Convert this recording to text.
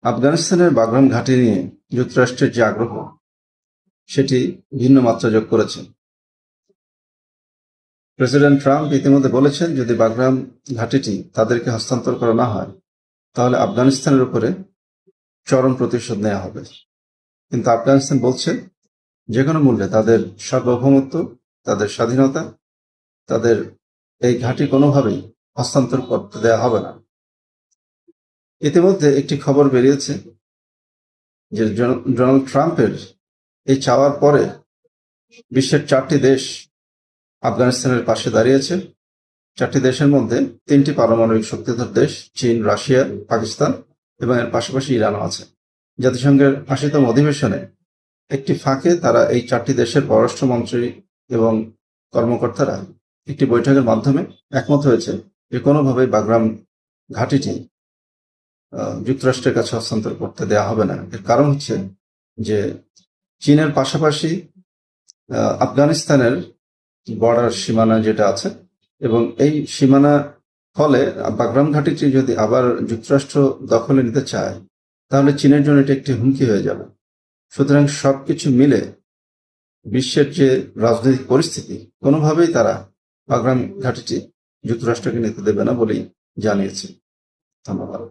আফগানিস্তানের বাগরাম ঘাঁটি নিয়ে যুক্তরাষ্ট্রের যে আগ্রহ সেটি ভিন্ন মাত্রা যোগ করেছে। প্রেসিডেন্ট ট্রাম্প ইতিমধ্যে বলেছেন, যদি বাগরাম ঘাঁটিটি তাদেরকে হস্তান্তর করা না হয় তাহলে আফগানিস্তানের উপরে চরম প্রতিশোধ নেওয়া হবে। কিন্তু আফগানিস্তান বলছে, যে কোনো মূল্যে তাদের সার্বভৌমত্ব, তাদের স্বাধীনতা, তাদের এই ঘাঁটি কোনোভাবেই হস্তান্তর করতে দেওয়া হবে না। ইতিমধ্যে একটি খবর বেরিয়েছে যে ডোনাল্ড ট্রাম্পের এই চাওয়ার পরে বিশ্বের 4টি দেশ আফগানিস্তানের পাশে দাঁড়িয়েছে। 4টি দেশের মধ্যে 3টি পারমাণবিক শক্তিধর দেশ, চীন, রাশিয়া, পাকিস্তান এবং এর পাশাপাশি ইরানও আছে। জাতিসংঘের 80তম অধিবেশনে একটি ফাঁকে তারা এই 4টি দেশের পররাষ্ট্রমন্ত্রী এবং কর্মকর্তারা একটি বৈঠকের মাধ্যমে একমত হয়েছে যে কোনোভাবেই বাগরাম ঘাঁটিটি যুক্তরাষ্ট্রের কাছে হস্তান্তর করতে দেওয়া হবে না। এর কারণ হচ্ছে যে চীনের পাশাপাশি আফগানিস্তানের বর্ডার সীমানা যেটা আছে, এবং এই সীমানা ফলে বাগরাম ঘাঁটিটি যদি আবার যুক্তরাষ্ট্র দখলে নিতে চায় তাহলে চীনের জন্য এটি একটি হুমকি হয়ে যাবে। সুতরাং সবকিছু মিলে বিশ্বের যে রাজনৈতিক পরিস্থিতি, কোনোভাবেই তারা বাগরাম ঘাঁটিটি যুক্তরাষ্ট্রকে নিতে দেবে না বলেই জানিয়েছে। ধন্যবাদ।